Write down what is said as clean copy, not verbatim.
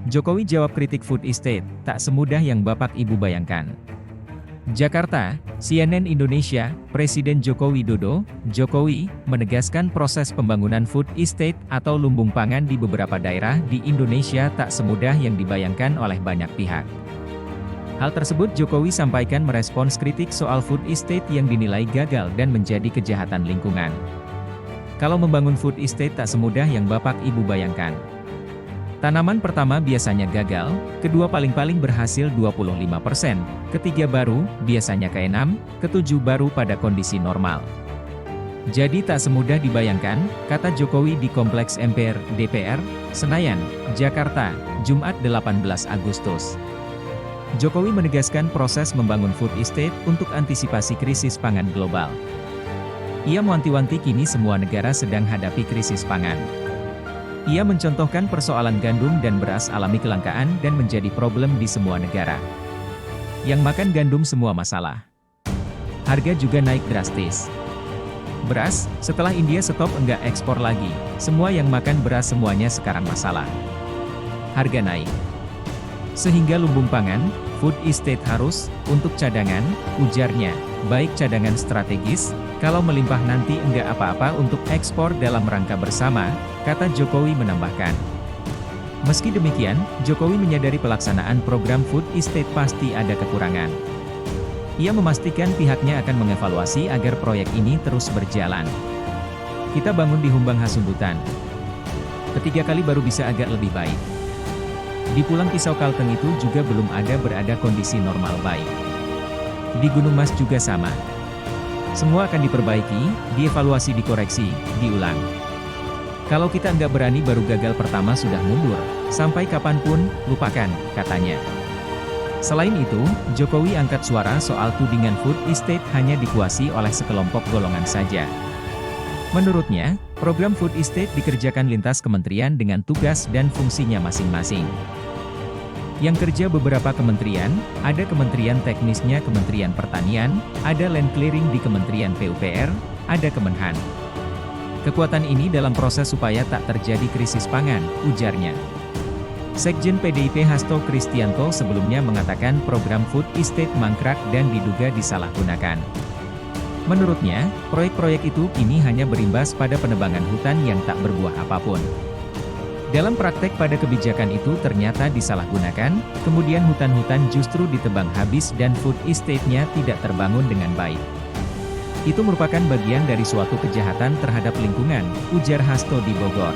Jokowi jawab kritik food estate, tak semudah yang Bapak Ibu bayangkan. Jakarta, CNN Indonesia, Presiden Joko Widodo, Jokowi, menegaskan proses pembangunan food estate atau lumbung pangan di beberapa daerah di Indonesia tak semudah yang dibayangkan oleh banyak pihak. Hal tersebut Jokowi sampaikan merespons kritik soal food estate yang dinilai gagal dan menjadi kejahatan lingkungan. Kalau membangun food estate tak semudah yang Bapak Ibu bayangkan. Tanaman pertama biasanya gagal, kedua paling-paling berhasil 25%, ketiga baru, biasanya ke-6, ketujuh baru pada kondisi normal. Jadi tak semudah dibayangkan, kata Jokowi di Kompleks MPR, DPR, Senayan, Jakarta, Jumat 18 Agustus. Jokowi menegaskan proses membangun food estate untuk antisipasi krisis pangan global. Ia mewanti-wanti kini semua negara sedang hadapi krisis pangan. Ia mencontohkan persoalan gandum dan beras alami kelangkaan dan menjadi problem di semua negara. Yang makan gandum semua masalah. Harga juga naik drastis. Beras, setelah India stop enggak ekspor lagi, semua yang makan beras semuanya sekarang masalah. Harga naik. Sehingga lumbung pangan, food estate harus, untuk cadangan, ujarnya, baik cadangan strategis, kalau melimpah nanti enggak apa-apa untuk ekspor dalam rangka bersama, kata Jokowi menambahkan. Meski demikian, Jokowi menyadari pelaksanaan program food estate pasti ada kekurangan. Ia memastikan pihaknya akan mengevaluasi agar proyek ini terus berjalan. Kita bangun di Humbang Hasundutan. Ketiga kali baru bisa agak lebih baik. Di Pulang Pisau Kalteng itu juga belum berada kondisi normal baik. Di Gunung Mas juga sama. Semua akan diperbaiki, dievaluasi, dikoreksi, diulang. Kalau kita nggak berani baru gagal pertama sudah mundur, sampai kapanpun, lupakan, katanya. Selain itu, Jokowi angkat suara soal tudingan food estate hanya dikuasai oleh sekelompok golongan saja. Menurutnya, program food estate dikerjakan lintas kementerian dengan tugas dan fungsinya masing-masing. Yang kerja beberapa kementerian, ada Kementerian Teknisnya Kementerian Pertanian, ada Land Clearing di Kementerian PUPR, ada Kemenhan. Kekuatan ini dalam proses supaya tak terjadi krisis pangan, ujarnya. Sekjen PDIP Hasto Kristianto sebelumnya mengatakan program food estate mangkrak dan diduga disalahgunakan. Menurutnya, proyek-proyek itu kini hanya berimbas pada penebangan hutan yang tak berbuah apapun. Dalam praktek pada kebijakan itu ternyata disalahgunakan, kemudian hutan-hutan justru ditebang habis dan food estate-nya tidak terbangun dengan baik. Itu merupakan bagian dari suatu kejahatan terhadap lingkungan, ujar Hasto di Bogor.